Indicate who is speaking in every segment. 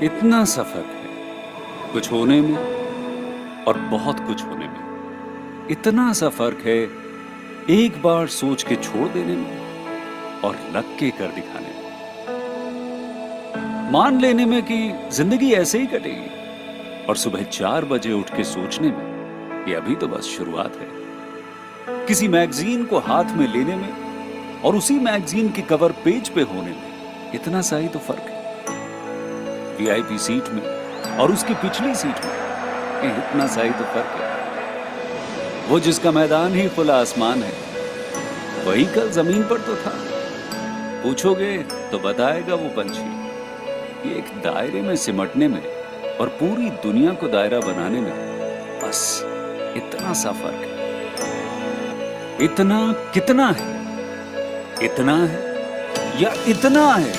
Speaker 1: इतना सा फर्क है कुछ होने में और बहुत कुछ होने में। इतना सा फर्क है एक बार सोच के छोड़ देने में और लग के कर दिखाने में। मान लेने में कि जिंदगी ऐसे ही कटेगी और सुबह 4 बजे उठ के सोचने में कि अभी तो बस शुरुआत है। किसी मैगजीन को हाथ में लेने में और उसी मैगजीन के कवर पेज पे होने में इतना सा ही तो फर्क है। वीआईपी सीट में और उसकी पिछली सीट में इतना सा ही तो फर्क है। वो जिसका मैदान ही खुला आसमान है वही कल जमीन पर तो था। पूछोगे तो बताएगा वो पंछी कि एक दायरे में सिमटने में और पूरी दुनिया को दायरा बनाने में बस इतना सा फर्क है। इतना कितना है? इतना है या इतना है?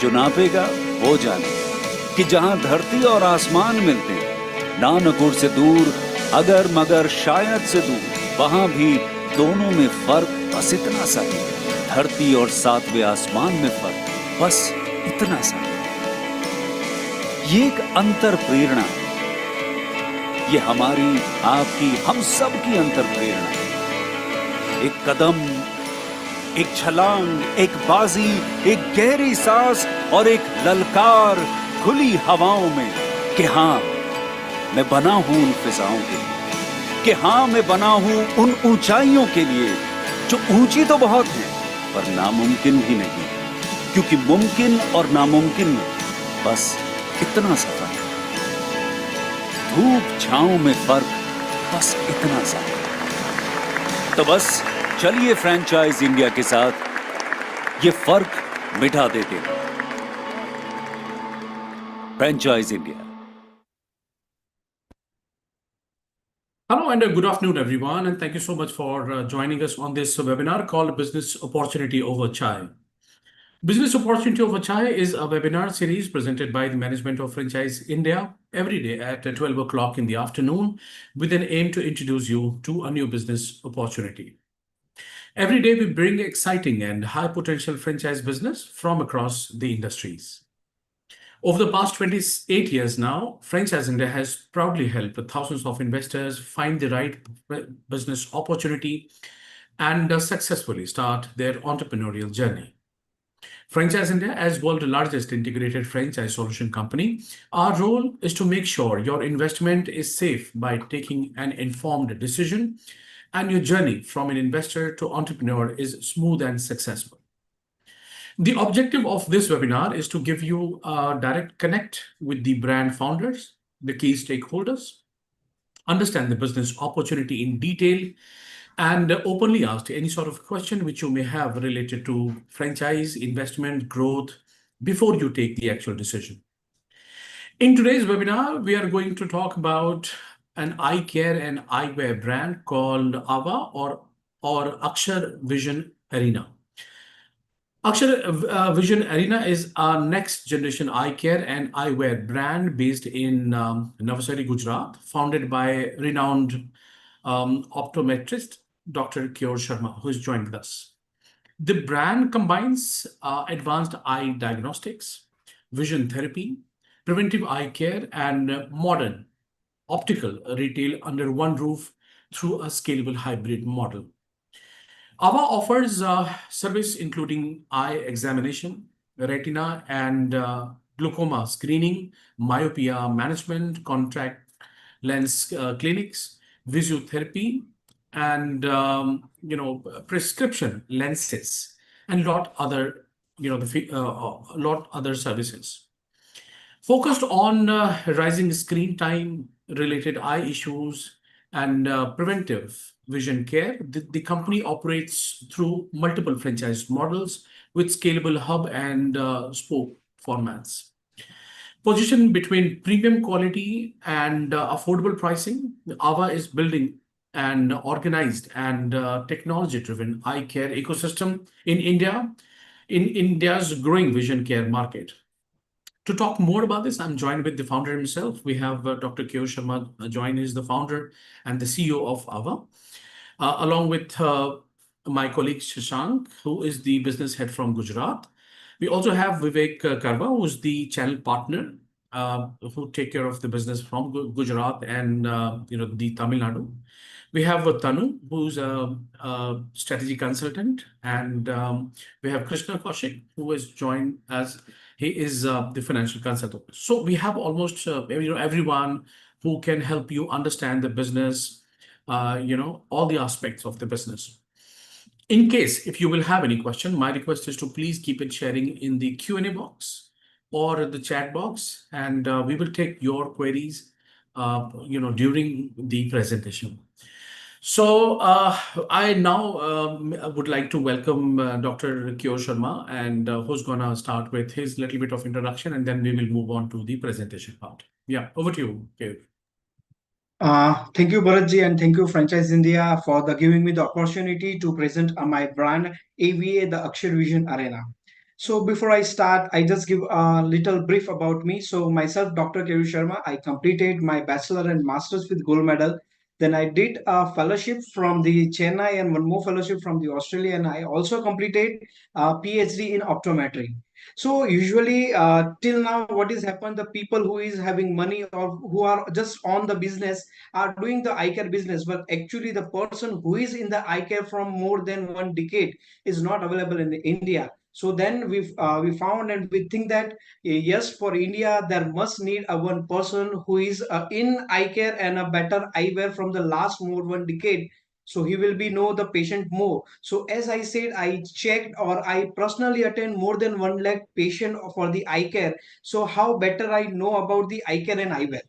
Speaker 1: जो नापेगा वो जाने कि जहां धरती और आसमान मिलते हैं, नानकुर से दूर, अगर मगर शायद से दूर, वहां भी दोनों में फर्क बस इतना सा है। धरती और 7वें आसमान में फर्क बस इतना सा है। ये एक अंतर प्रेरणा है। ये हमारी, आपकी, हम सब की अंतर प्रेरणा है। एक कदम, एक छलांग, एक बाजी, एक गहरी सांस और एक ललकार खुली हवाओं में कि हाँ मैं बना हूं उन फिजाओं के लिए, कि हाँ मैं बना हूं उन ऊंचाइयों के लिए जो ऊंची तो बहुत है पर नामुमकिन ही नहीं, क्योंकि मुमकिन और नामुमकिन में बस इतना सा फर्क है। धूप छांव में फर्क बस इतना सा है। तो बस चलिए फ्रेंचाइज इंडिया के साथ ये फर्क मिटा देते हैं। Franchise India.
Speaker 2: Hello and good afternoon, everyone, and thank you so much for joining us on this webinar called Business Opportunity Over Chai. Business Opportunity Over Chai is a webinar series presented by the management of Franchise India every day at 12 o'clock in the afternoon with an aim to introduce you to a new business opportunity. Every day, we bring exciting and high potential franchise business from across the industries. Over the past 28 years now, Franchise India has proudly helped thousands of investors find the right business opportunity and successfully start their entrepreneurial journey. Franchise India, as world's largest integrated franchise solution company, our role is to make sure your investment is safe by taking an informed decision and your journey from an investor to entrepreneur is smooth and successful. The objective of this webinar is to give you a direct connect with the brand founders, the key stakeholders, understand the business opportunity in detail, and openly ask any sort of question which you may have related to franchise, investment, growth, before you take the actual decision. In today's webinar, we are going to talk about an eye care and eyewear brand called AVA or Akshar Vision Arena. Akshar Vision Arena is a next generation eye care and eyewear brand based in Navsari, Gujarat, founded by renowned optometrist Dr. Kishore Sharma, who is joined with us. The brand combines advanced eye diagnostics, vision therapy, preventive eye care, and modern optical retail under one roof through a scalable hybrid model. AVA offers service including eye examination, retina and glaucoma screening, myopia management, contact lens clinics, physiotherapy, and prescription lenses, and lot other lot other services. Focused on rising screen time, related eye issues, and preventive vision care, the company operates through multiple franchise models with scalable hub and spoke formats. Positioned between premium quality and affordable pricing, AVA is building an organized and technology-driven eye care ecosystem in India's growing vision care market. To talk more about this, I'm joined with the founder himself. We have Dr. Kishore Sharma join. He's the founder and the CEO of AVA, along with my colleague Shashank, who is the business head from Gujarat. We also have Vivek Karwa, who's the channel partner, who take care of the business from Gujarat and the Tamil Nadu. We have Tanu, who's a strategy consultant, and we have Krishna Kaushik, who has joined as he is the financial consultant. So we have almost everyone who can help you understand the business, all the aspects of the business. In case if you will have any question, my request is to please keep it sharing in the Q&A box or the chat box, and we will take your queries, during the presentation. So I now would like to welcome Dr. Kyo Sharma, and who's gonna start with his little bit of introduction, and then we will move on to the presentation part. Yeah, over to you, Kyo.
Speaker 3: Thank you, Bharatji, and thank you, Franchise India, for giving me the opportunity to present my brand AVA, the Akshar Vision Arena. So before I start, I just give a little brief about me. So myself, Dr. Keru Sharma, I completed my bachelor and master's with gold medal. Then I did a fellowship from the Chennai and one more fellowship from the Australia, and I also completed a PhD in optometry. So usually, till now, what is happened? The people who is having money or who are just on the business are doing the eye care business, but actually the person who is in the eye care from more than 1 decade is not available in India. So then we found and we think that yes, for India there must need a one person who is in eye care and a better eyewear from the last more 1 decade, so he will be know the patient more. So as I said, I checked or I personally attend more than 1 lakh patient for the eye care. So how better I know about the eye care and eyewear.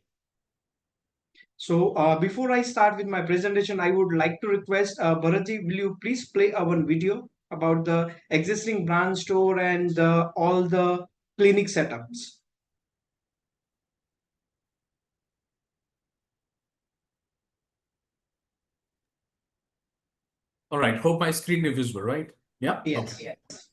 Speaker 3: So before I start with my presentation, I would like to request Bharatji, will you please play our video about the existing brand store and all the clinic setups.
Speaker 2: All right, hope my screen is visible, right? Yeah?
Speaker 3: Yes.
Speaker 2: Okay.
Speaker 3: Yes.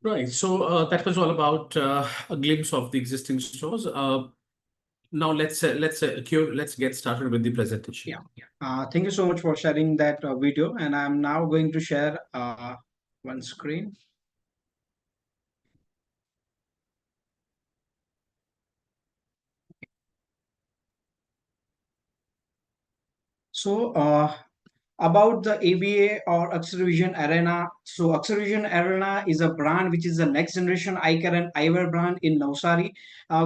Speaker 2: Right. So that was all about a glimpse of the existing stores. Now let's get started with the presentation.
Speaker 3: Yeah. Thank you so much for sharing that video, and I'm now going to share one screen. So, about the AVA or Vision Arena. So Vision Arena is a brand which is the next generation eye care and eyewear brand in Navsari,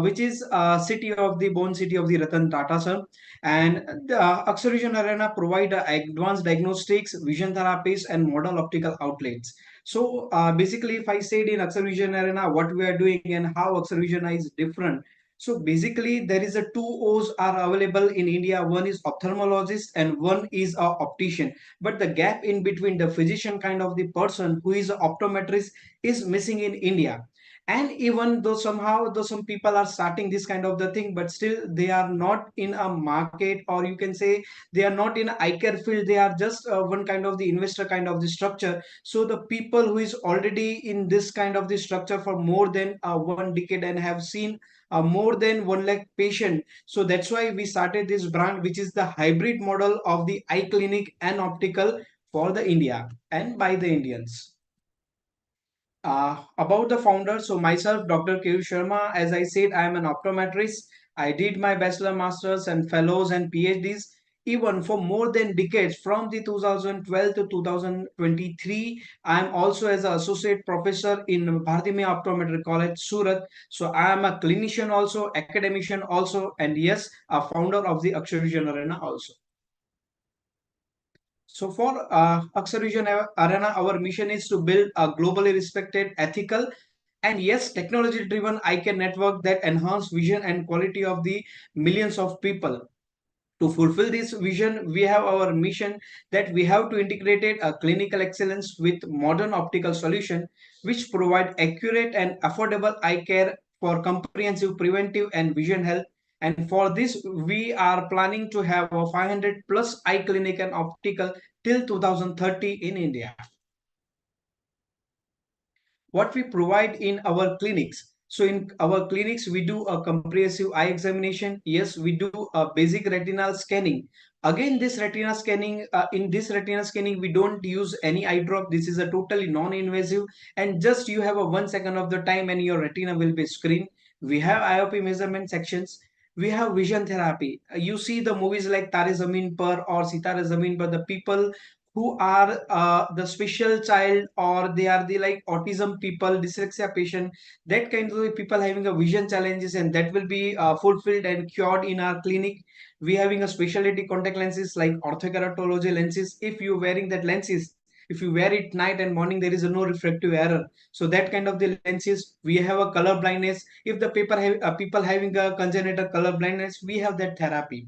Speaker 3: which is a city of the born city of the Ratan Tata sir. And the Vision Arena provide advanced diagnostics, vision therapies, and model optical outlets. So basically, if I said in Vision Arena what we are doing and how Vision is different. So basically, there is a two O's are available in India. One is ophthalmologist and one is a optician. But the gap in between the physician kind of the person who is an optometrist is missing in India. And even though somehow though some people are starting this kind of the thing, but still they are not in a market, or you can say they are not in eye care field. They are just one kind of the investor kind of the structure. So the people who is already in this kind of the structure for more than 1 decade and have seen more than 1 lakh patient. So that's why we started this brand, which is the hybrid model of the eye clinic and optical for the India and by the Indians. About the founder, so myself, Dr. K. Sharma, as I said, I am an optometrist. I did my bachelor, masters, and fellows and PhDs even for more than decades from the 2012 to 2023. I am also as an associate professor in Bharatiya Optometry College, Surat. So I am a clinician also, academician also, and yes, a founder of the Vision Arena also. So for Vision Arena, our mission is to build a globally respected, ethical, and yes, technology-driven eye care network that enhance vision and quality of the millions of people. To fulfill this vision, we have our mission that we have to integrate a clinical excellence with modern optical solution, which provide accurate and affordable eye care for comprehensive preventive and vision health. And for this, we are planning to have a 500 plus eye clinic and optical till 2030 in India. What we provide in our clinics. So in our clinics, we do a comprehensive eye examination. Yes, we do a basic retinal scanning. Again, this retina scanning, in this retina scanning, we don't use any eye drop. This is a totally non-invasive, and just you have a 1 second of the time and your retina will be screened. We have IOP measurement sections. We have vision therapy. You see the movies like Tare Zameen Par or Sitare Zameen Par, the people who are the special child, or they are the like autism people, dyslexia patient, that kind of people having a vision challenges, and that will be fulfilled and cured in our clinic. We having a specialty contact lenses like orthokeratology lenses. If you wearing that lenses, if you wear it night and morning, there is no refractive error. So that kind of the lenses. We have a color blindness. If the people having a congenital color blindness, we have that therapy.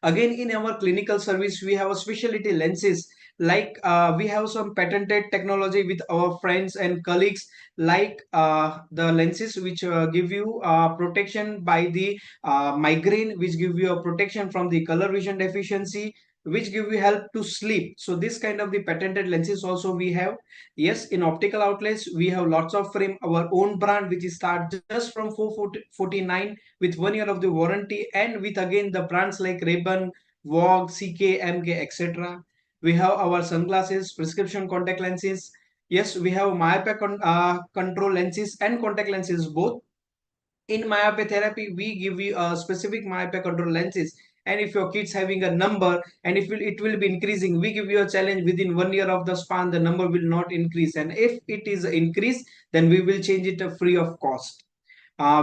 Speaker 3: Again, in our clinical service, we have a specialty lenses, like we have some patented technology with our friends and colleagues, like the lenses which give you protection by the migraine, which give you a protection from the color vision deficiency, which give you help to sleep. So this kind of the patented lenses also we have. Yes, in optical outlets, we have lots of frame, our own brand, which is start just from 449 with 1 year of the warranty, and with again the brands like Ray-Ban, Vogue, CK, MK, etc. We have our sunglasses, prescription contact lenses. Yes, we have myopia control lenses and contact lenses both. In myopia therapy, we give you a specific myopia control lenses. And if your kid's having a number and it will be increasing, we give you a challenge within 1 year of the span, the number will not increase. And if it is increased, then we will change it free of cost.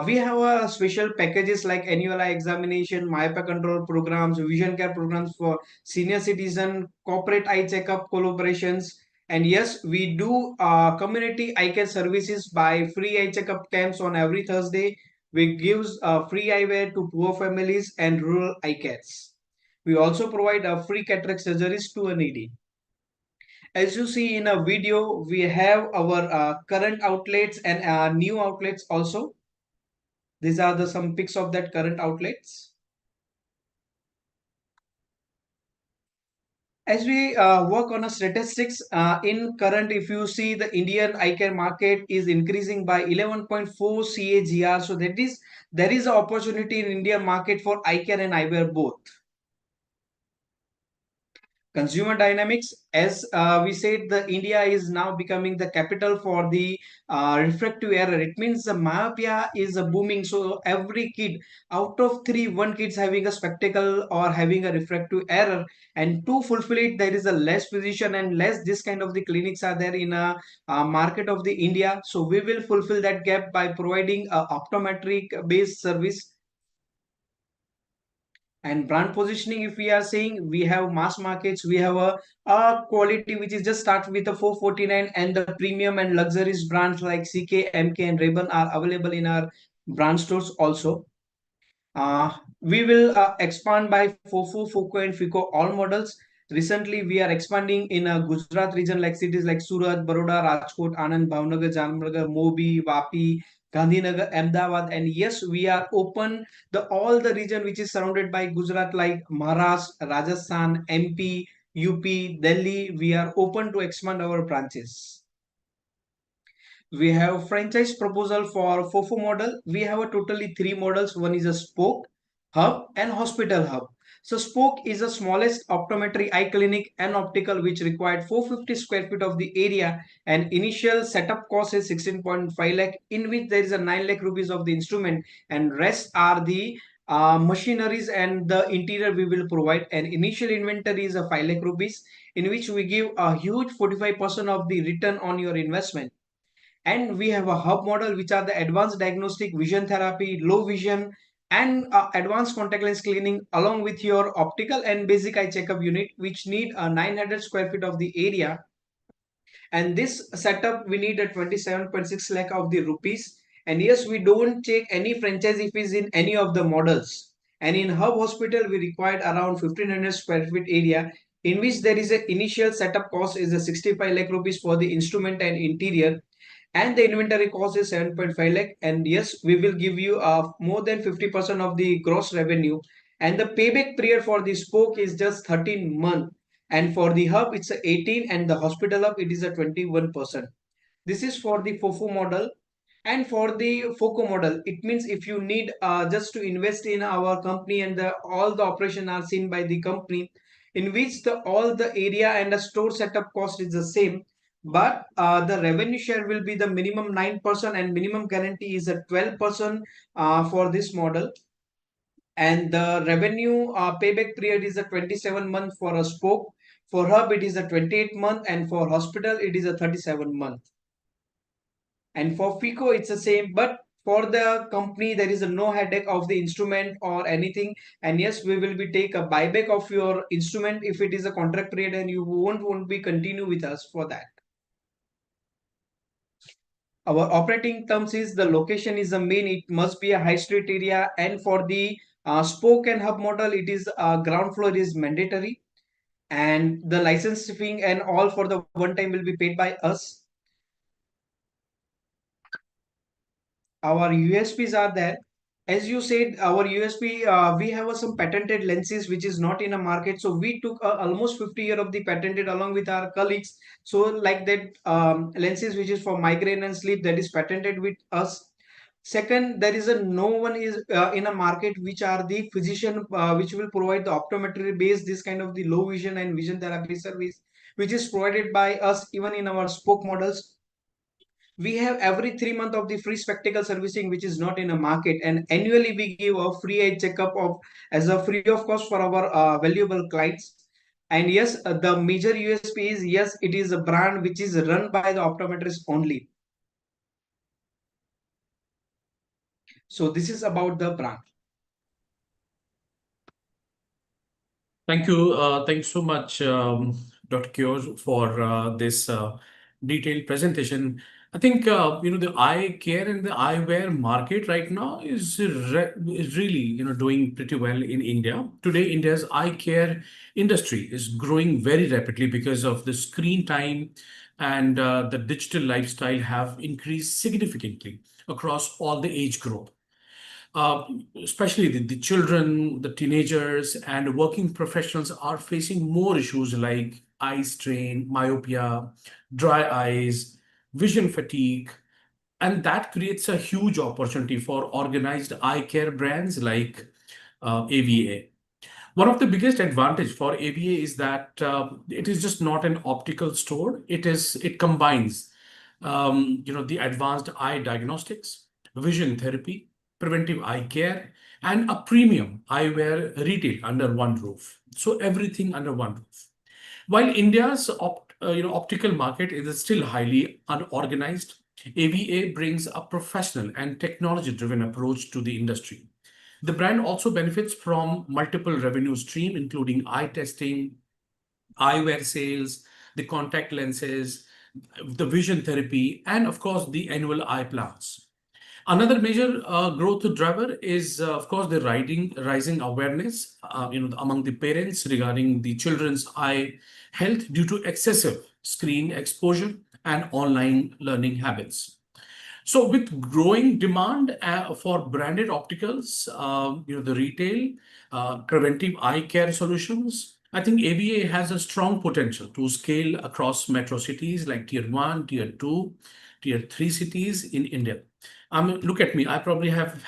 Speaker 3: We have special packages like annual eye examination, myopia control programs, vision care programs for senior citizen, corporate eye checkup collaborations. And yes, we do community eye care services by free eye checkup camps on every Thursday. We gives free eyewear to poor families and rural eye cares. We also provide free cataract surgeries to a needy. As you see in a video, we have our current outlets and new outlets also. These are the some pics of that current outlets. As we work on a statistics in current, if you see the Indian eye care market is increasing by 11.4 CAGR. So that is there is an opportunity in Indian market for eye care and eyewear both. Consumer dynamics, as we said, the India is now becoming the capital for the refractive error. It means the myopia is booming, so every kid out of three, one kid's having a spectacle or having a refractive error. And to fulfill it, there is a less physician and less this kind of the clinics are there in a market of the India. So we will fulfill that gap by providing a optometric based service. And brand positioning, if we are saying, we have mass markets, we have a quality which is just start with a 449, and the premium and luxurious brands like CK, MK, and Ray-Ban are available in our brand stores also. We will expand by FOFO, FOCO, and FICO all models. Recently, we are expanding in a Gujarat region like cities like Surat, Baroda, Rajkot, Anand, Bhavnagar, Jamnagar, Mobi, Vapi, Gandhinagar, Ahmedabad, and yes, we are open the all the region which is surrounded by Gujarat like Maharashtra, Rajasthan, MP, UP, Delhi. We are open to expand our branches. We have franchise proposal for FOFO model. We have a totally three models. One is a spoke, hub, and hospital hub. So spoke is the smallest optometry eye clinic and optical which required 450 square feet of the area, and initial setup cost is 16.5 lakh, in which there is a 9 lakh rupees of the instrument, and rest are the machineries and the interior we will provide. And initial inventory is a 5 lakh rupees, in which we give a huge 45% of the return on your investment. And we have a hub model which are the advanced diagnostic vision therapy, low vision, and advanced contact lens cleaning along with your optical and basic eye checkup unit, which need a 900 square feet of the area. And this setup we need a 27.6 lakh of the rupees. And yes, we don't take any franchise fees in any of the models. And in hub hospital we required around 1500 square feet area, in which there is a initial setup cost is a 65 lakh rupees for the instrument and interior, and the inventory cost is 7.5 lakh. And yes, we will give you more than 50% of the gross revenue. And the payback period for the spoke is just 13 months, and for the hub it's a 18, and the hospital hub it is a 21%. This is for the FOFO model. And for the FOCO model, it means if you need just to invest in our company, and all the operation are seen by the company, in which the all the area and the store setup cost is the same, but the revenue share will be the minimum 9%, and minimum guarantee is a 12% for this model. And the revenue payback period is a 27 month for a spoke, for hub it is a 28 month, and for hospital it is a 37 month. And for FICO it's the same, but for the company there is a no headache of the instrument or anything. And yes, we will be take a buyback of your instrument if it is a contract period, and you won't be continue with us for that. Our operating terms is the location is the main, it must be a high street area. And for the spoke and hub model, it is ground floor is mandatory, and the license fee and all for the one time will be paid by us. Our USPs are there. As you said, our USP, we have some patented lenses which is not in a market. So we took almost 50 year of the patented along with our colleagues. So like that lenses which is for migraine and sleep, that is patented with us. Second, there is a no one is in a market which are the physician which will provide the optometry based this kind of the low vision and vision therapy service, which is provided by us even in our spoke models. We have every 3 months of the free spectacle servicing which is not in a market, and annually we give a free eye checkup of as a free of cost for our valuable clients. And yes, the major USP is, yes, it is a brand which is run by the optometrist only. So this is about the brand.
Speaker 2: Thank you. Thanks so much, Dr. Kyo, for this detailed presentation. I think the eye care and the eyewear market right now is really doing pretty well in India. Today, India's eye care industry is growing very rapidly because of the screen time, and the digital lifestyle have increased significantly across all the age group. especially the children, the teenagers, and working professionals are facing more issues like eye strain, myopia, dry eyes, vision fatigue, and that creates a huge opportunity for organized eye care brands like AVA. One of the biggest advantage for AVA is that it is just not an optical store. It combines the advanced eye diagnostics, vision therapy, preventive eye care, and a premium eyewear retail under one roof. So everything under one roof. While India's optical market is still highly unorganized, AVA brings a professional and technology-driven approach to the industry. The brand also benefits from multiple revenue stream, including eye testing, eyewear sales, the contact lenses, the vision therapy, and of course, the annual eye plans. Another major growth driver is, of course, the rising awareness, among the parents regarding the children's eye health due to excessive screen exposure and online learning habits. So, with growing demand for branded opticals, the retail, preventive eye care solutions, I think AVA has a strong potential to scale across metro cities like Tier 1, Tier 2, Tier 3 cities in India. Look at me. I probably have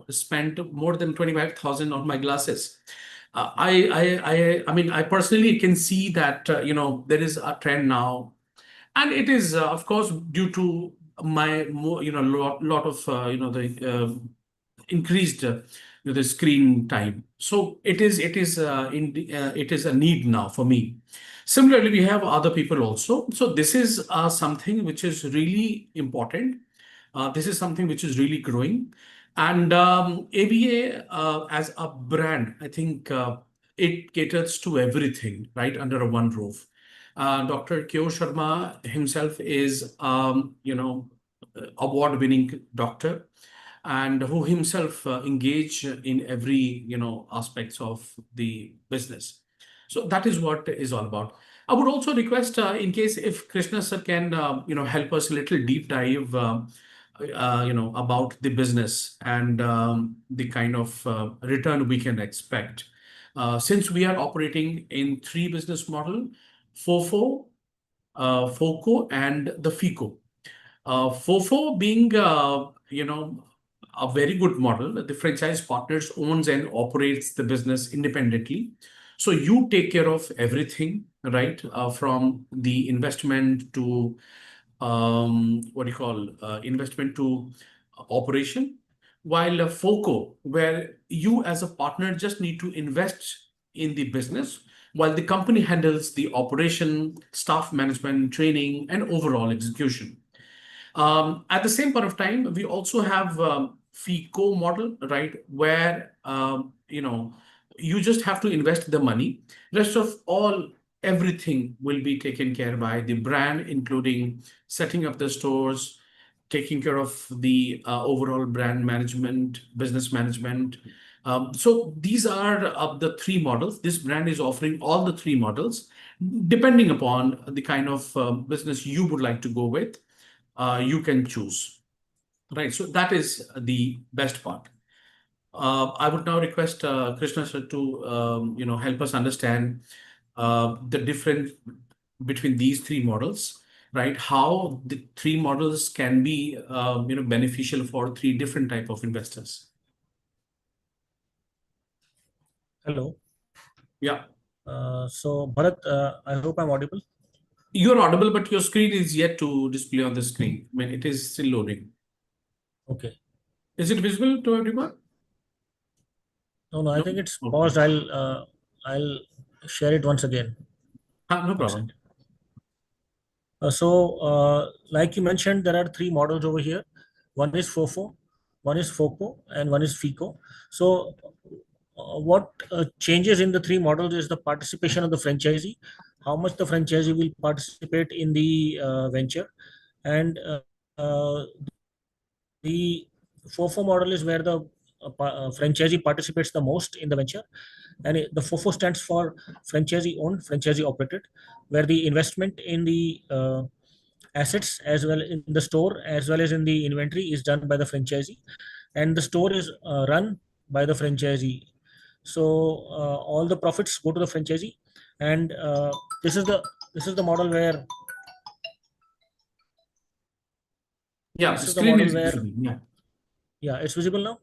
Speaker 2: spent more than 25,000 on my glasses. I mean, I personally can see that there is a trend now, and it is of course due to my more lot of the increased the screen time. So it is a need now for me. Similarly, we have other people also. So this is something which is really important. This is something which is really growing. And ABA as a brand, I think it caters to everything, right, under a one roof. Dr. Kyo Sharma himself is, award-winning doctor, and who himself engage in every aspects of the business. So that is what is all about. I would also request, in case if Krishna sir can, help us a little deep dive, about the business and the kind of return we can expect. Since we are operating in three business model, FOFO, FOCO, and the FICO. FOFO being, a very good model. The franchise partners owns and operates the business independently. So you take care of everything, right? From the investment to investment to operation. While FOCO, where you as a partner just need to invest in the business, while the company handles the operation, staff management, training, and overall execution. At the same point of time, we also have FICO model, right, where you just have to invest the money. Rest of all, everything will be taken care by the brand, including setting up the stores, taking care of the overall brand management, business management. So these are the three models. This brand is offering all the three models, depending upon the kind of business you would like to go with. You can choose, right? So that is the best part. I would now request Krishna sir to help us understand the difference between these three models, right? How the three models can be beneficial for three different type of investors.
Speaker 4: Hello.
Speaker 2: Yeah.
Speaker 4: So Bharat, I hope I'm audible.
Speaker 2: You're audible, but your screen is yet to display on the screen. I mean, it is still loading.
Speaker 4: Okay.
Speaker 2: Is it visible to everyone?
Speaker 4: No, I think it's paused. I'll share it once again.
Speaker 2: No problem.
Speaker 4: Like you mentioned, there are three models over here. One is FOFO, one is FOCO, and one is FICO. So what changes in the three models is the participation of the franchisee, how much the franchisee will participate in the venture, and the FOFO model is where the franchisee participates the most in the venture, and the FOFO stands for franchisee owned, franchisee operated, where the investment in the assets as well in the store as well as in the inventory is done by the franchisee, and the store is run by the franchisee. So all the profits go to the franchisee, and this is the model where
Speaker 2: Yeah,
Speaker 4: this
Speaker 2: the
Speaker 4: is the
Speaker 2: screen
Speaker 4: model
Speaker 2: is
Speaker 4: where
Speaker 2: visible. Yeah.
Speaker 4: it's visible now.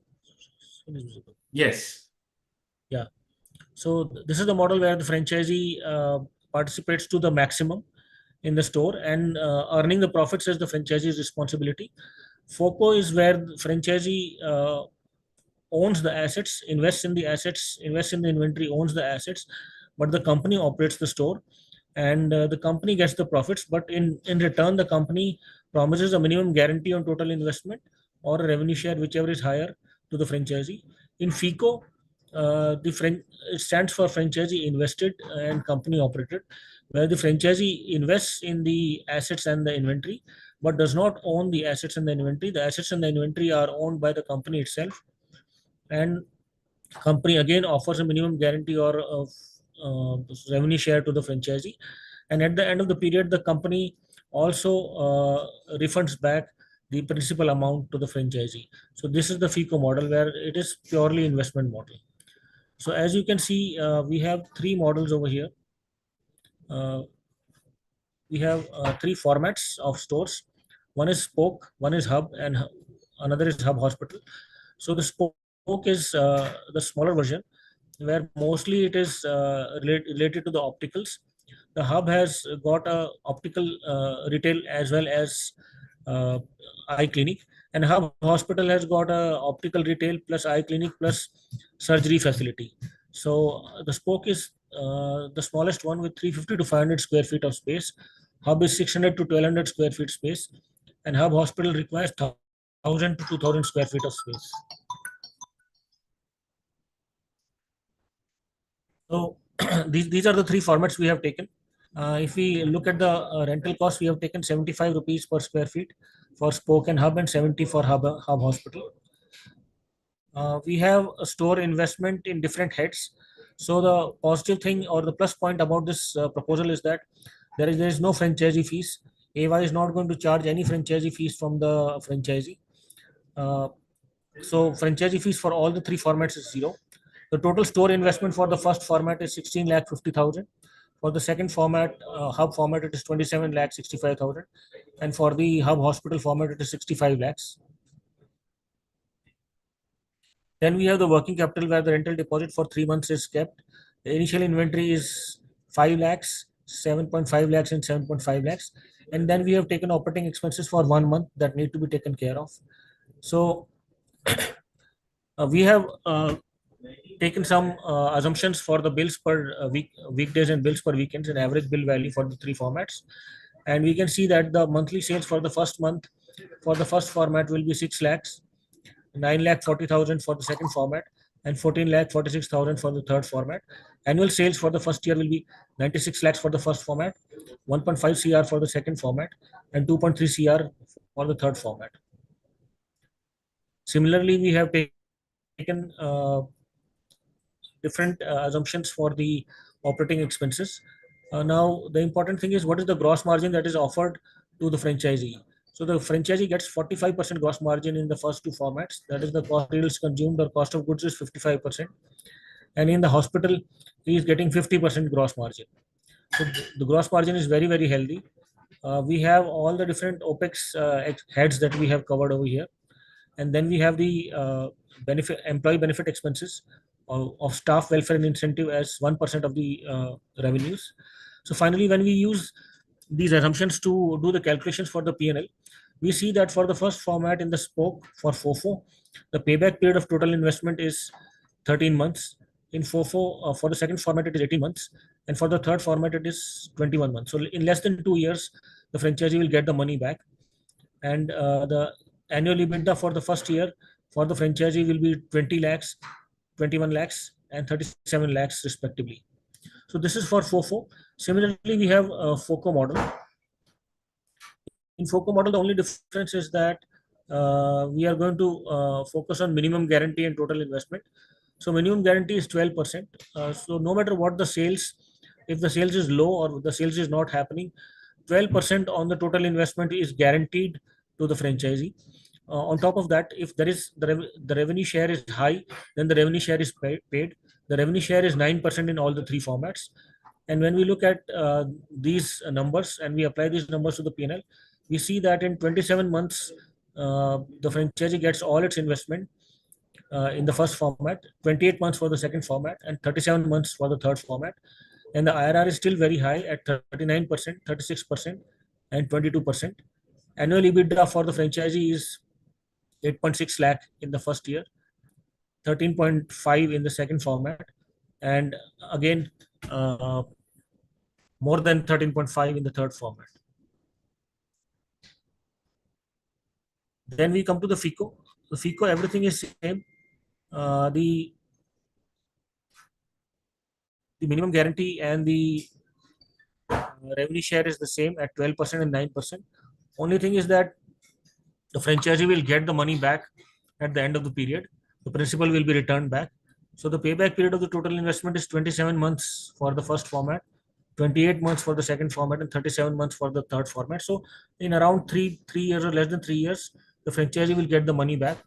Speaker 4: Screen is visible.
Speaker 2: Yes.
Speaker 4: Yeah. So this is the model where the franchisee participates to the maximum in the store, and earning the profits is the franchisee's responsibility. FOCO is where the franchisee owns the assets, invests in the inventory, owns the assets, but the company operates the store, and the company gets the profits. But in return, the company promises a minimum guarantee on total investment or a revenue share, whichever is higher, to the franchisee. In FICO, it stands for franchisee invested and company operated, where the franchisee invests in the assets and the inventory, but does not own the assets and the inventory. The assets and the inventory are owned by the company itself, and company again offers a minimum guarantee or of revenue share to the franchisee, and at the end of the period, the company also refunds back the principal amount to the franchisee. So this is the FICO model, where it is purely investment model. So as you can see, we have three models over here. We have three formats of stores. One is spoke, one is hub, and another is hub hospital. So the spoke is the smaller version, where mostly it is related to the opticals. The hub has got a optical retail as well as uh, eye clinic, and hub hospital has got a optical retail plus eye clinic plus surgery facility. So the spoke is the smallest one with 350 to 500 square feet of space. Hub is 600 to 1200 square feet space, and hub hospital requires 1000 to 2000 square feet of space. So these are the three formats we have taken. If we look at the rental cost, we have taken 75 rupees per square feet for spoke and hub, and 70 for hub hospital. We have a store investment in different heads. So the positive thing or the plus point about this proposal is that there is no franchisee fees. AVA is not going to charge any franchisee fees from the franchisee. Uh, so franchisee fees for all the three formats is zero. The total store investment for the first format is 16 lakh 50,000. For the second format, hub format, it is 27 lakh 65,000, and for the hub hospital format, it is 65 lakhs. Then we have the working capital, where the rental deposit for 3 months is kept. The initial inventory is 5 lakhs, 7.5 lakhs, and 7.5 lakhs. And then we have taken operating expenses for 1 month that need to be taken care of. So we have taken some assumptions for the bills per weekdays and bills per weekends, and average bill value for the three formats. And we can see that the monthly sales for the first month for the first format will be 6 lakhs, 9 lakh 40,000 for the second format, and 14 lakh 46,000 for the third format. Annual sales for the first year will be 96 lakhs for the first format, 1.5 CR for the second format, and 2.3 CR for the third format. Similarly, we have taken different assumptions for the operating expenses. Now, the important thing is, what is the gross margin that is offered to the franchisee? So the franchisee gets 45% gross margin in the first two formats. That is, the cost of materials consumed or cost of goods is 55%. And in the hospital, he is getting 50% gross margin. So the gross margin is very, very healthy. We have all the different OPEX heads that we have covered over here. And then we have the employee benefit expenses of staff welfare and incentive as 1% of the revenues. So finally, when we use these assumptions to do the calculations for the P&L, we see that for the first format in the spoke for FOFO, the payback period of total investment is 13 months. In FOFO, for the second format, it is 18 months. And for the third format, it is 21 months. So in less than 2 years, the franchisee will get the money back. And the annual EBITDA for the first year for the franchisee will be 20 lakhs, 21 lakhs, and 37 lakhs respectively. So this is for FOFO. Similarly, we have a FOCO model. In FOCO model, the only difference is that we are going to focus on minimum guarantee and total investment. So minimum guarantee is 12%. So no matter what the sales, if the sales is low or the sales is not happening, 12% on the total investment is guaranteed to the franchisee. On top of that, if there is the revenue share is high, then the revenue share is paid. The revenue share is 9% in all the three formats. And when we look at these numbers and we apply these numbers to the P&L, we see that in 27 months, the franchisee gets all its investment in the first format, 28 months for the second format, and 37 months for the third format. And the IRR is still very high at 39%, 36%, and 22%. Annual EBITDA for the franchisee is 8.6 lakh in the first year, 13.5 in the second format, and again, more than 13.5 in the third format. Then we come to the FICO. The FICO, everything is same. The minimum guarantee and the revenue share is the same at 12% and 9%. Only thing is that the franchisee will get the money back at the end of the period. The principal will be returned back. So the payback period of the total investment is 27 months for the first format, 28 months for the second format, and 37 months for the third format. So in around three years or less than 3 years, the franchisee will get the money back.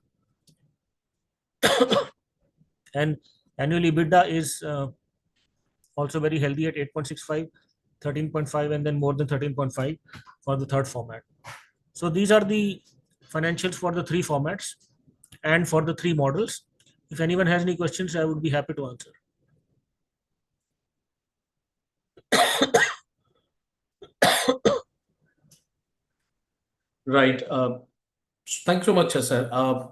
Speaker 4: And annual EBITDA is also very healthy at 8.65, 13.5, and then more than 13.5 for the third format. So these are the financials for the three formats and for the three models. If anyone has any questions, I would be happy to answer.
Speaker 2: Right. Thanks so much, sir.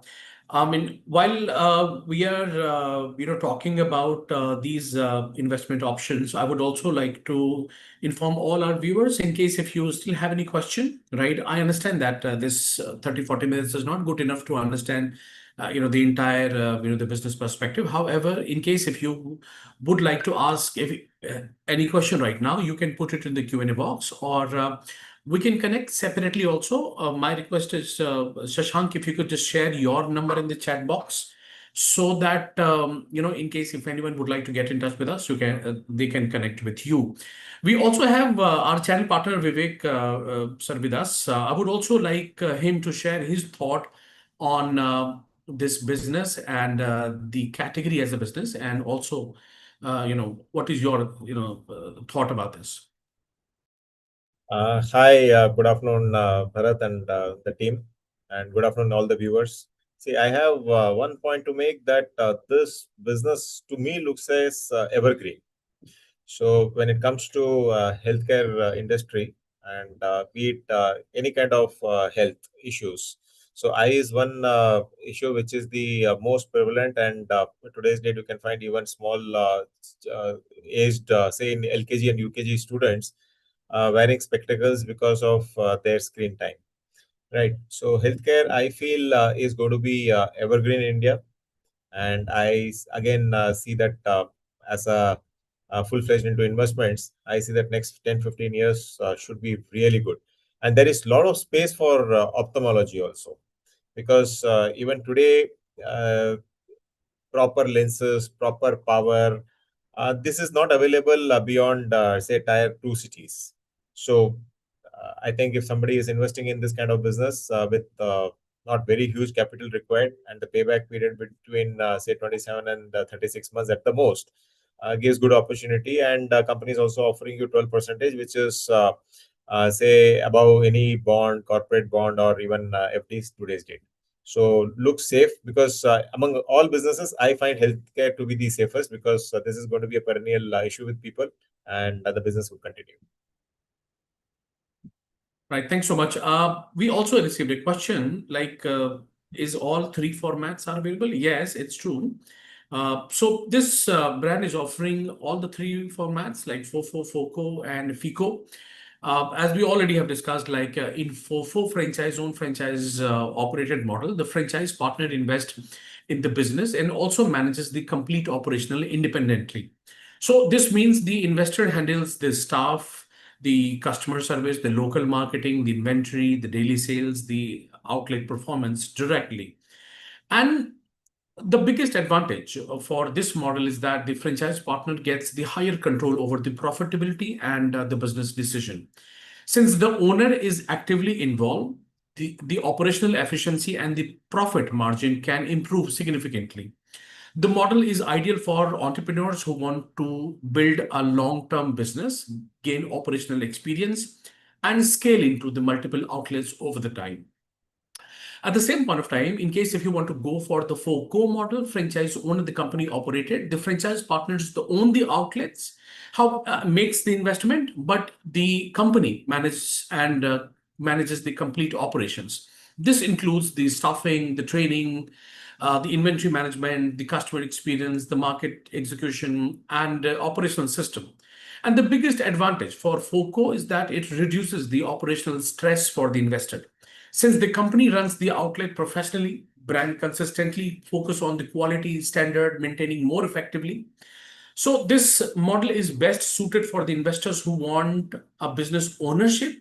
Speaker 2: I mean, while we are, talking about these investment options, I would also like to inform all our viewers in case if you still have any question, right? I understand that this 30, 40 minutes is not good enough to understand, the entire, the business perspective. However, in case if you would like to ask any question right now, you can put it in the Q&A box, or we can connect separately also. My request is, Shashank, if you could just share your number in the chat box so that, in case if anyone would like to get in touch with us, they can connect with you. We also have our channel partner, Vivek, sir, with us. I would also like him to share his thought on this business and the category as a business, and also, what is your, thought about this?
Speaker 5: Hi, good afternoon, Bharat and the team, and good afternoon, all the viewers. See, I have one point to make that this business to me looks as evergreen. So when it comes to healthcare industry and be it any kind of health issues, so eye is one issue which is the most prevalent, and today's date you can find even small aged, say in LKG and UKG students wearing spectacles because of their screen time, right? So healthcare, I feel, is going to be evergreen in India, and again see that as a full-fledged into investments. I see that next 10-15 years should be really good, and there is a lot of space for ophthalmology also, because even today, proper lenses, proper power, this is not available beyond say tier 2 cities. So I think if somebody is investing in this kind of business with not very huge capital required, and the payback period between say 27 and 36 months at the most, gives good opportunity, and companies also offering you 12%, which is say above any bond, corporate bond, or even FDs today's date. So look safe, because among all businesses, I find healthcare to be the safest, because this is going to be a perennial issue with people, and the business will continue.
Speaker 2: Right. Thanks so much. We also received a question like, is all three formats are available? Yes, it's true. So this brand is offering all the three formats like FOFO, FOCO, and FICO. As we already have discussed, like in FOFO, franchise-owned, franchise-operated model, the franchise partner invests in the business and also manages the complete operational independently. So this means the investor handles the staff, the customer service, the local marketing, the inventory, the daily sales, the outlet performance directly. And the biggest advantage for this model is that the franchise partner gets the higher control over the profitability and the business decision. Since the owner is actively involved, the operational efficiency and the profit margin can improve significantly. The model is ideal for entrepreneurs who want to build a long-term business, gain operational experience, and scale into the multiple outlets over the time. At the same point of time, in case if you want to go for the FOCO model, franchise owned, the company operated, the franchise partners to own the outlets, how makes the investment, but the company manages the complete operations. This includes the staffing, the training, the inventory management, the customer experience, the market execution, and operational system. And the biggest advantage for FOCO is that it reduces the operational stress for the investor. Since the company runs the outlet professionally, brand consistently, focus on the quality standard, maintaining more effectively. So this model is best suited for the investors who want a business ownership,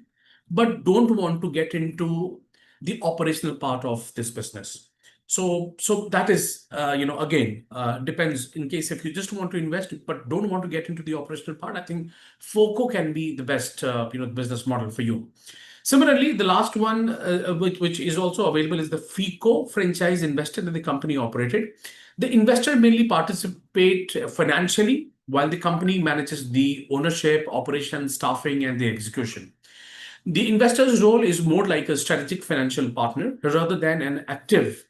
Speaker 2: but don't want to get into the operational part of this business. So that is, again, depends. In case if you just want to invest but don't want to get into the operational part, I think FOCO can be the best, business model for you. Similarly, the last one, which is also available, is the FICO, franchise invested in the company operated. The investor mainly participate financially while the company manages the ownership, operation, staffing, and the execution. The investor's role is more like a strategic financial partner rather than an active,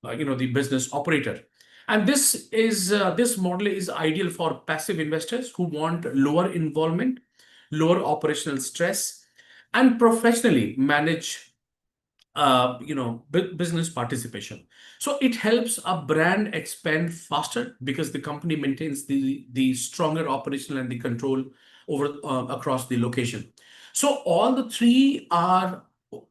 Speaker 2: the business operator. And this model is ideal for passive investors who want lower involvement, lower operational stress, and professionally manage business participation. So it helps a brand expand faster because the company maintains the stronger operational and the control over across the location. So all the three are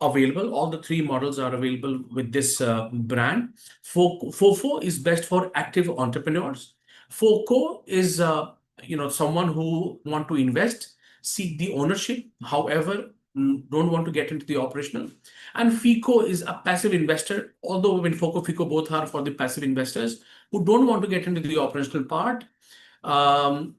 Speaker 2: available. All the three models are available with this brand. FOFO is best for active entrepreneurs. FOCO is someone who want to invest, seek the ownership, however, don't want to get into the operational. And FICO is a passive investor, although when FICO both are for the passive investors who don't want to get into the operational part, but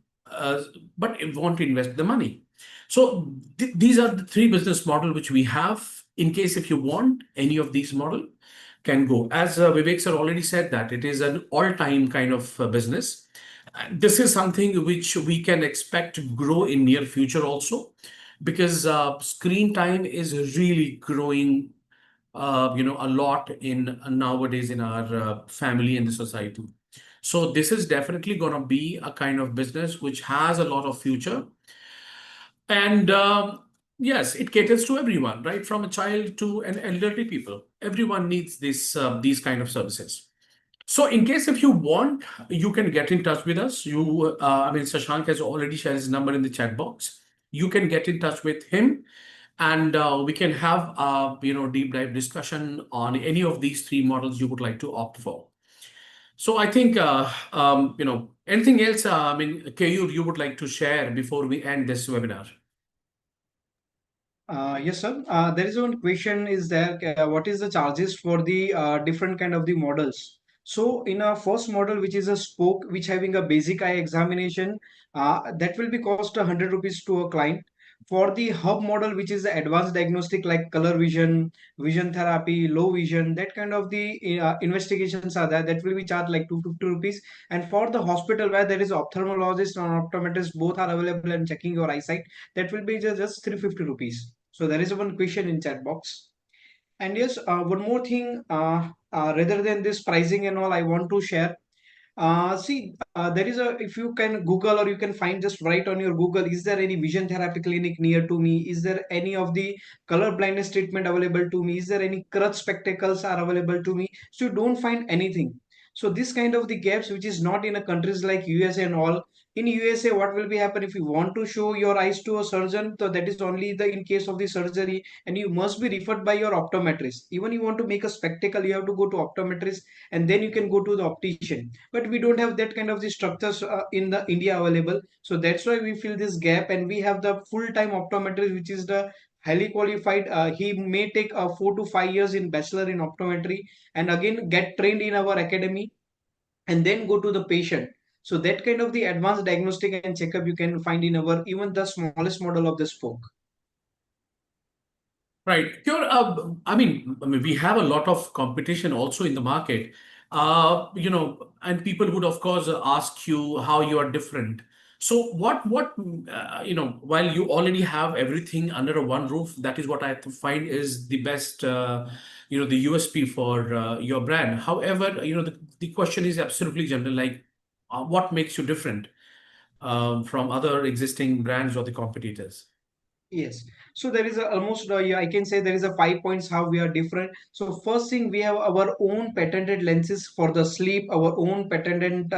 Speaker 2: want to invest the money. So these are the three business model which we have. In case if you want any of these model, can go. As Vivek sir already said that it is an all-time kind of business. This is something which we can expect to grow in near future also, because screen time is really growing, a lot in nowadays in our family and the society. So this is definitely going to be a kind of business which has a lot of future. And yes, it caters to everyone, right? From a child to an elderly people. Everyone needs this these kind of services. So in case if you want, you can get in touch with us. Shashank has already shared his number in the chat box. You can get in touch with him, and we can have a deep dive discussion on any of these three models you would like to opt for. So I think anything else, Keyur, you would like to share before we end this webinar?
Speaker 3: Yes, sir. There is one question is there, what is the charges for the different kind of the models? So in a first model, which is a spoke, which having a basic eye examination, that will be cost 100 rupees to a client. For the hub model, which is the advanced diagnostic like color vision, vision therapy, low vision, that kind of the investigations are there, that will be charged like 250 rupees. And for the hospital where there is ophthalmologist and optometrist, both are available and checking your eyesight, that will be just 350 rupees. So there is one question in chat box. And yes, one more thing, rather than this pricing and all, I want to share. There is if you can Google or you can find, just write on your Google, is there any vision therapy clinic near to me? Is there any of the color blindness treatment available to me? Is there any crutch spectacles are available to me? So you don't find anything. So this kind of the gaps, which is not in a countries like USA and all. In USA, what will be happen if you want to show your eyes to a surgeon? So that is only the in case of the surgery, and you must be referred by your optometrist. Even you want to make a spectacle, you have to go to optometrist, and then you can go to the optician. But we don't have that kind of the structures in the India available. So that's why we feel this gap, and we have the full-time optometrist, which is the highly qualified. He may take 4 to 5 years in bachelor in optometry, and again get trained in our academy, and then go to the patient. So that kind of the advanced diagnostic and checkup you can find in our even the smallest model of the spoke.
Speaker 2: Right. Sure. I mean, we have a lot of competition also in the market. And people would, of course, ask you how you are different. So while you already have everything under a one roof, that is what I find is the best, the USP for your brand. However, the question is absolutely general, like, what makes you different from other existing brands or the competitors?
Speaker 3: Yes. So there is a almost yeah, I can say there is a 5 points how we are different. So first thing, we have our own patented lenses for the sleep, our own patented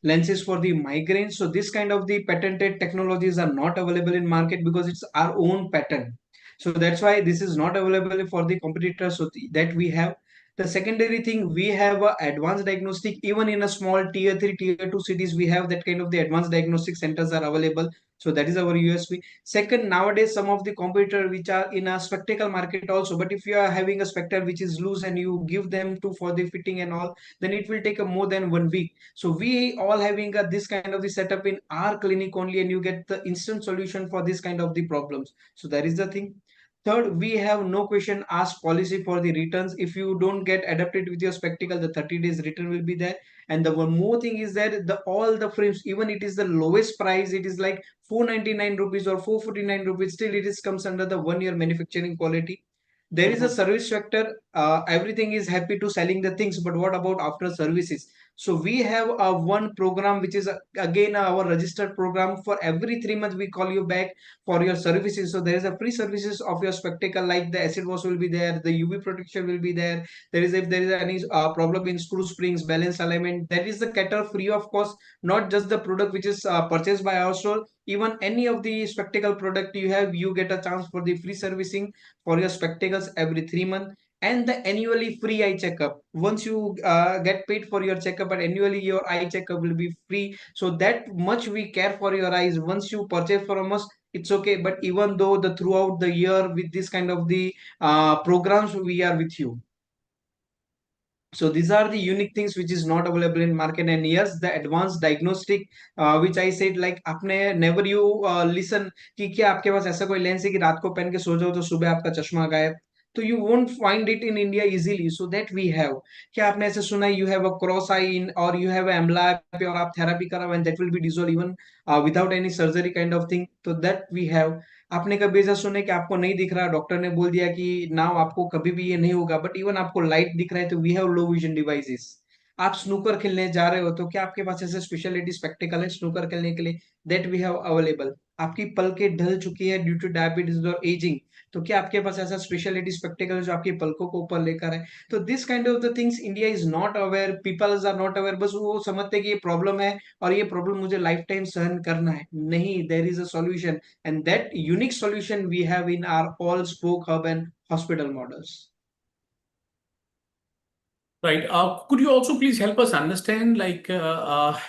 Speaker 3: lenses for the migraine. So this kind of the patented technologies are not available in market because it's our own patent. So that's why this is not available for the competitors. So that we have. The secondary thing, we have a advanced diagnostic. Even in a small tier 3, tier 2 cities, we have that kind of the advanced diagnostic centers are available. So that is our USP. Second, nowadays some of the competitor which are in a spectacle market also, but if you are having a spectacle which is loose and you give them to for the fitting and all, then it will take a more than 1 week. So we all having a, this kind of the setup in our clinic only, and you get the instant solution for this kind of the problems. So that is the thing. Third, we have no question asked policy for the returns. If you don't get adapted with your spectacle, the 30 days return will be there. And the one more thing is that the all the frames, even it is the lowest price, it is like 499 rupees or 449 rupees, still it is comes under the 1 year manufacturing quality. There is a service factor. Everything is happy to selling the things, but what about after services? So we have a one program which is again our registered program. For every 3 months we call you back for your services. So there is a free services of your spectacle, like the acid wash will be there, the UV protection will be there. There is, if there is any problem in screw springs, balance alignment, that is the cater free of cost. Not just the product which is purchased by our store, even any of the spectacle product you have, you get a chance for the free servicing for your spectacles every 3 months. And the annually free eye checkup, once you get paid for your checkup, and annually your eye checkup will be free. So that much we care for your eyes. Once you purchase from us, it's okay, but even though the throughout the year with this kind of the programs, we are with you. So these are the unique things which is not available in market. And yes, the advanced diagnostic, which I said, like आपने never you listen कि क्या आपके पास ऐसा कोई lens है कि रात को पहन के सो जाओ तो सुबह आपका चश्मा गायब. तो you won't find it in India easily. So that we have. क्या आपने ऐसे सुना है, you have a cross eye in or you have a amla पे और आप therapy कराओ and that will be dissolved even without any surgery kind of thing. So that we have. आपने कभी ऐसा सुना है कि आपको नहीं दिख रहा, डॉक्टर ने बोल दिया कि नाउ आपको कभी भी ये नहीं होगा, बट इवन आपको लाइट दिख रहा है, तो we have low vision devices. आप स्नूकर खेलने जा रहे हो, तो क्या आपके पास ऐसे स्पेशलिटी स्पेक्टिकल है स्नूकर खेलने के लिए? That we have available. आपकी पलकें ढल चुकी है ड्यू टू डायबिटीज और एजिंग, तो क्या आपके पास ऐसा स्पेशलिटी स्पेक्टिकल है जो आपकी पलकों को ऊपर लेकर है? तो this kind of the things India is not aware, peoples are not aware. बस वो समझते हैं कि ये प्रॉब्लम है और ये प्रॉब्लम मुझे लाइफ टाइम सहन करना है. नहीं, there is a solution. And that unique solution we have in our all spoke hub and hospital models.
Speaker 2: Right. Could you also please help us understand like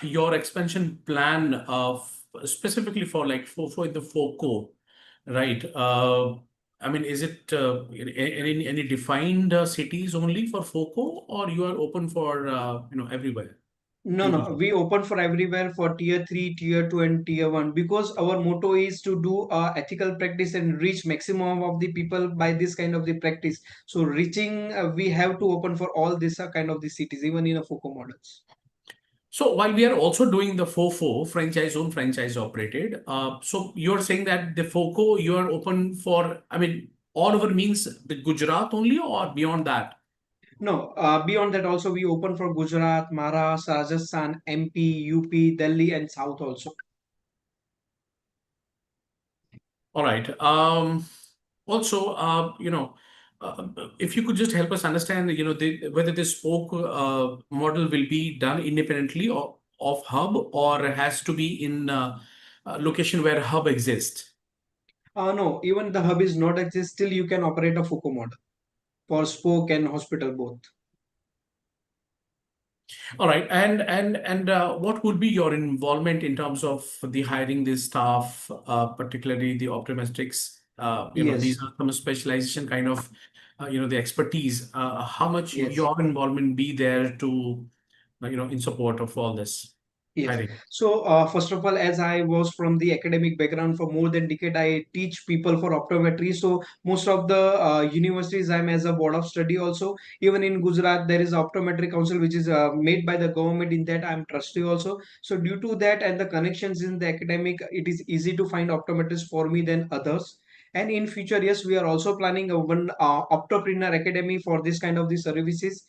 Speaker 2: your expansion plan of specifically for like for the FOCO, right? I mean, is it any defined cities only for FOCO, or you are open for everywhere?
Speaker 3: No, we open for everywhere for tier 3, tier 2, and tier 1, because our motto is to do ethical practice and reach maximum of the people by this kind of the practice. So reaching, we have to open for all this kind of the cities, even in a FOCO models.
Speaker 2: So while we are also doing the FOFO, franchise owned, franchise operated, so you're saying that the FOCO, you are open for, I mean, all over means the Gujarat only or beyond that?
Speaker 3: No, beyond that also we open for Gujarat, Maharashtra, Rajasthan, MP, UP, Delhi, and South also.
Speaker 2: All right. Also, if you could just help us understand, whether this spoke model will be done independently of hub, or has to be in a location where hub exists.
Speaker 3: No, even the hub is not exist. Still, you can operate a FOCO model for spoke and hospital both.
Speaker 2: All right. And what would be your involvement in terms of the hiring this staff, particularly the optometrics?
Speaker 3: Yes,
Speaker 2: These are some specialization kind of, the expertise. How much
Speaker 3: yes.
Speaker 2: your involvement be there to, in support of all this?
Speaker 3: Yes.
Speaker 2: Right.
Speaker 3: So, first of all, as I was from the academic background for more than decade, I teach people for optometry. So, most of the universities, I'm as a board of study also. Even in Gujarat, there is optometry council which is made by the government. In that, I'm trustee also. So, due to that and the connections in the academic, it is easy to find optometrists for me than others. And in future, yes, we are also planning a one optopreneur academy for this kind of the services.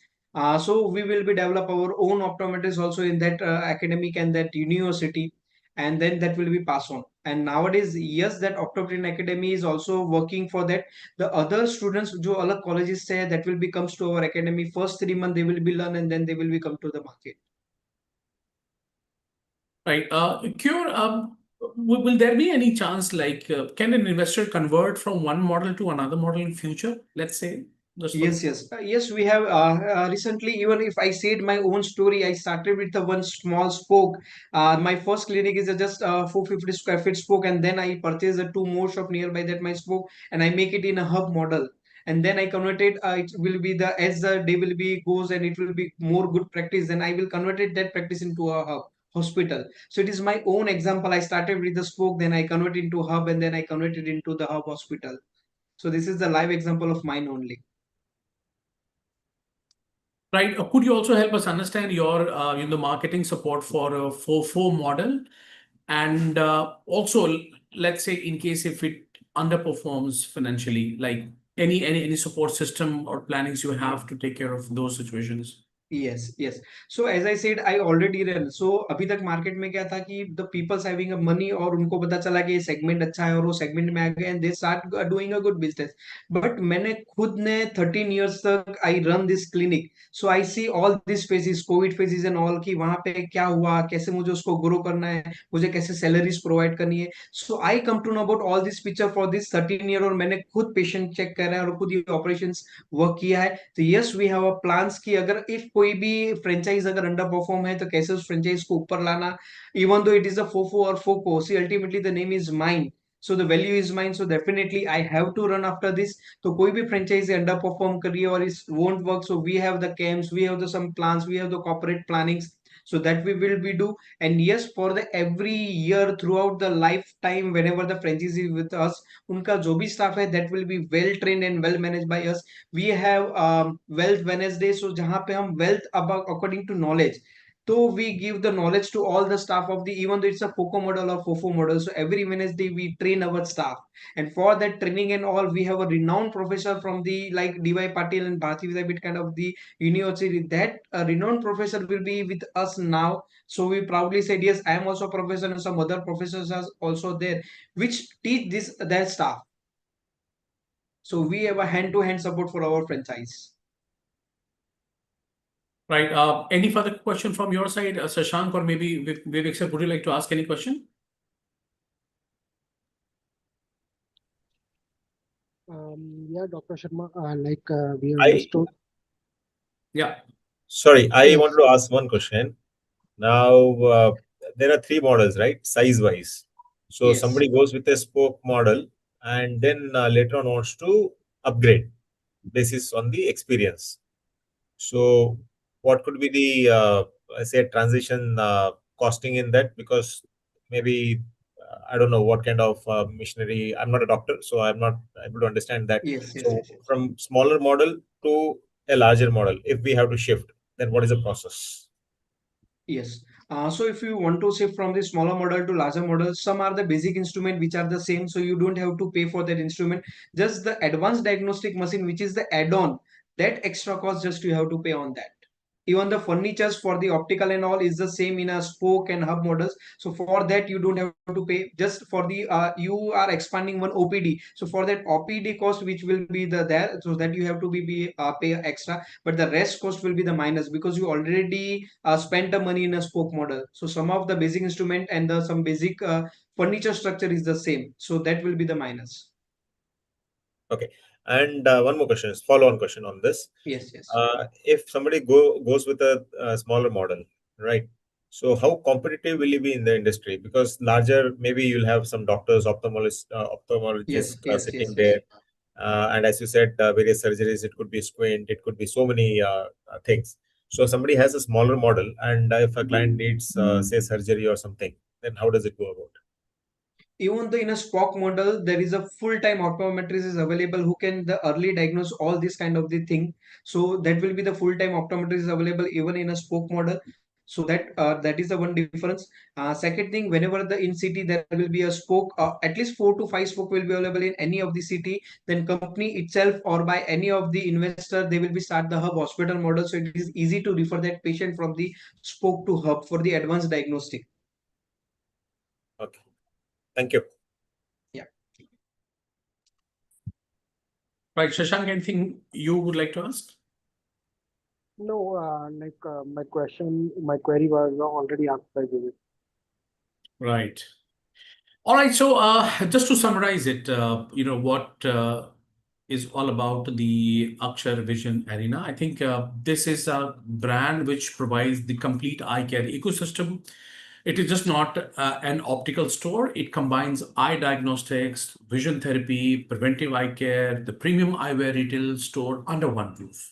Speaker 3: So we will be develop our own optometrists also in that academic and that university, and then that will be passed on. And nowadays, yes, that optometry academy is also working for that. The other students, जो अलग colleges say that will be comes to our academy. First 3 months they will be learn and then they will be come to the market.
Speaker 2: Right. Cure, will there be any chance like can an investor convert from one model to another model in future? Let's say just for
Speaker 3: Yes, yes, yes. We have recently, even if I said my own story, I started with the one small spoke. My first clinic is just 450 square feet spoke, and then I purchased a two more shop nearby that my spoke, and I make it in a hub model. And then I converted. It will be the as the day will be goes, and it will be more good practice. Then I will convert it that practice into a hub hospital. So it is my own example. I started with the spoke, then I converted into hub, and then I converted into the hub hospital. So this is the live example of mine only.
Speaker 2: right. Could you also help us understand your marketing support for a 4-4 model? And also, let's say in case if it underperforms financially, like any support system or plannings you have to take care of those situations.
Speaker 3: Yes, yes. So as I said, I already ran. So अभी तक market में क्या था कि the people's having a money और उनको पता चला कि ये सेगमेंट अच्छा है और वो सेगमेंट में आ गए and they start doing a good business. But मैंने खुद ने 13 years तक I run this clinic. So I see all these phases, COVID phases and all कि वहाँ पे क्या हुआ, कैसे मुझे उसको ग्रो करना है, मुझे कैसे सैलरीज प्रोवाइड करनी है. So I come to know about all this picture for this 13 year और मैंने खुद पेशेंट चेक करा है और खुद ये ऑपरेशंस वर्क किया है. तो yes we have a plans कि अगर इफ कोई भी फ्रेंचाइज अगर अंडर परफॉर्म है तो कैसे उस फ्रेंचाइज को ऊपर लाना. Even though it is a FOFO or FOCO, see ultimately the name is mine, so the value is mine, so definitely I have to run after this. तो कोई भी फ्रेंचाइजी अंडर परफॉर्म कर रही है और इस won't work, so we have the cams, we have the some plans, we have the corporate plannings, so that we will be do. And yes, for the every year throughout the lifetime whenever the franchisee with us, उनका जो भी staff है that will be well trained and well managed by us. We have wealth Wednesday, so जहाँ पे हम wealth about according to knowledge, so we give the knowledge to all the staff of the, even though it's a FOCO model or FOFO model, so every Wednesday we train our staff. And for that training and all, we have a renowned professor from the like DY Patil and Bharati Vidyapit kind of the university. That renowned professor will be with us now. So we proudly said yes, I am also a professor and some other professors are also there which teach this their staff. So we have a hand-to-hand support for our franchise.
Speaker 2: Right. Any further question from your side, Shashank, or maybe Vivek sir, would you like to ask any question?
Speaker 6: Yeah, Dr. Sharma, we
Speaker 5: I
Speaker 6: understood.
Speaker 2: Yeah.
Speaker 5: sorry, I
Speaker 6: Yes.
Speaker 5: wanted to ask one question. Now, there are three models, right? Size-wise. So
Speaker 3: Yes.
Speaker 5: somebody goes with a spoke model and then later on wants to upgrade basis on the experience. So what could be the say transition costing in that? Because maybe I don't know what kind of machinery. I'm not a doctor, so I'm not able to understand that.
Speaker 3: Yes, yes,
Speaker 5: So
Speaker 3: yes, yes.
Speaker 5: from smaller model to a larger model, if we have to shift, then what is the process?
Speaker 3: Yes. So if you want to shift from the smaller model to larger model, some are the basic instrument which are the same, so you don't have to pay for that instrument. Just the advanced diagnostic machine, which is the add-on, that extra cost just you have to pay on that. Even the furnitures for the optical and all is the same in a spoke and hub models. So for that you don't have to pay. Just for the you are expanding one OPD. So for that OPD cost which will be the there, so that you have to be pay extra. But the rest cost will be the minus because you already spent the money in a spoke model. So some of the basic instrument and the some basic furniture structure is the same. So that will be the minus.
Speaker 5: Okay. And one more question is follow-on question on this.
Speaker 3: Yes, yes.
Speaker 5: If somebody goes with a smaller model, right? So how competitive will you be in the industry? Because larger, maybe you'll have some doctors, ophthalmologists
Speaker 3: Yes, yes,
Speaker 5: sitting
Speaker 3: yes, yes.
Speaker 5: there. And as you said, various surgeries, it could be squint, it could be so many things. So somebody has a smaller model, and if a client needs, say, surgery or something, then how does it go about?
Speaker 3: Even though in a spoke model there is a full-time optometrist is available who can the early diagnose all this kind of the thing, so that will be the full-time optometrist available even in a spoke model. So that is the one difference. Second thing, whenever the in city there will be a spoke, at least 4 to 5 spoke will be available in any of the city, then company itself or by any of the investor they will be start the hub hospital model, so it is easy to refer that patient from the spoke to hub for the advanced diagnostic.
Speaker 5: Okay, thank you.
Speaker 2: Right, Shashank, anything you would like to ask?
Speaker 6: No, my query was already answered by Vivek.
Speaker 2: Right. All right. So, just to summarize it, what is all about the Akshar Vision Arena. I think this is a brand which provides the complete eye care ecosystem. It is just not an optical store. It combines eye diagnostics, vision therapy, preventive eye care, the premium eyewear retail store under one roof.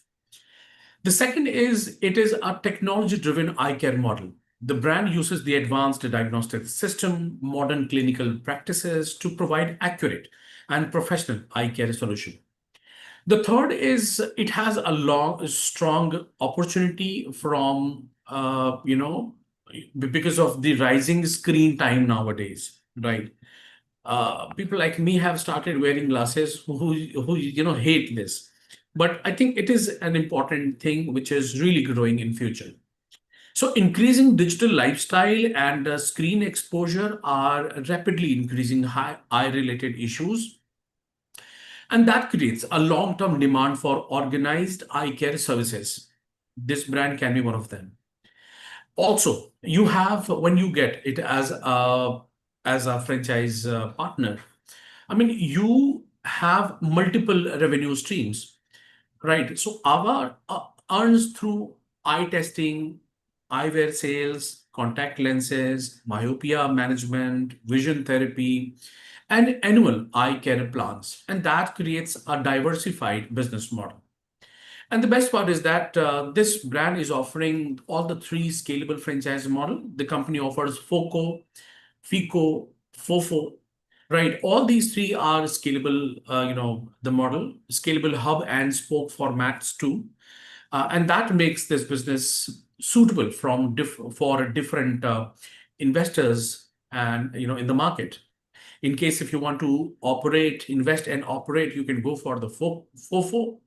Speaker 2: The second is it is a technology-driven eye care model. The brand uses the advanced diagnostic system, modern clinical practices to provide accurate and professional eye care solution. The third is it has a strong opportunity from, because of the rising screen time nowadays, right? People like me have started wearing glasses who hate this. But I think it is an important thing which is really growing in future. So increasing digital lifestyle and screen exposure are rapidly increasing high eye-related issues. And that creates a long-term demand for organized eye care services. This brand can be one of them. Also, you have, when you get it as a franchise partner, I mean, you have multiple revenue streams, right? So AVA earns through eye testing, eyewear sales, contact lenses, myopia management, vision therapy, and annual eye care plans. And that creates a diversified business model. And the best part is that this brand is offering all the three scalable franchise model. The company offers FOCO, FICO, FOFO, right? All these three are scalable, the model, scalable hub and spoke formats too. And that makes this business suitable for different investors and, in the market. In case if you want to invest and operate, you can go for the FOFO.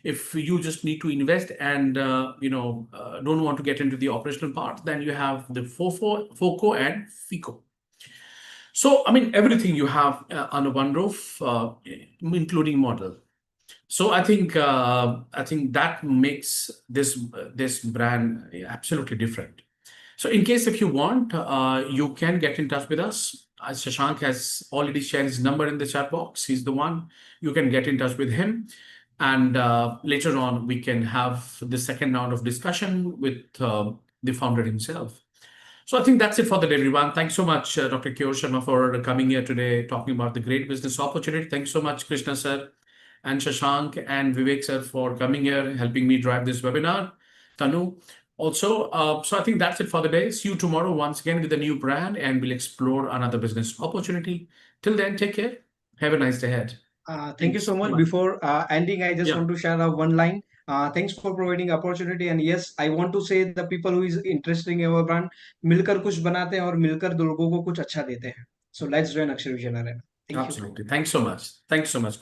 Speaker 2: If you just need to invest and don't want to get into the operational part, then you have the FOCO and FICO. So I mean everything you have under one roof, including model. So I think that makes this brand absolutely different. So in case if you want, you can get in touch with us. As Shashank has already shared his number in the chat box. He's the one. You can get in touch with him. And later on, we can have the second round of discussion with the founder himself. So I think that's it for the day, everyone. Thanks so much, Dr. Kishore Sharma, for coming here today, talking about the great business opportunity. Thanks so much, Krishna sir, and Shashank and Vivek sir for coming here, helping me drive this webinar. Tanu. Also, so I think that's it for the day. See you tomorrow once again with a new brand, and we'll explore another business opportunity. Till then, take care. Have a nice day ahead.
Speaker 3: Thank you so much.
Speaker 2: Bye.
Speaker 3: Before ending, I just
Speaker 2: Yeah.
Speaker 3: want to share one line. Thanks for providing opportunity. And yes, I want to say the people who is interested in our brand, मिलकर कुछ बनाते हैं और मिलकर दो लोगों को कुछ अच्छा देते हैं. So let's join Akshar Vision Arena. Thank you.
Speaker 2: Absolutely. Thanks so much. Thanks so much.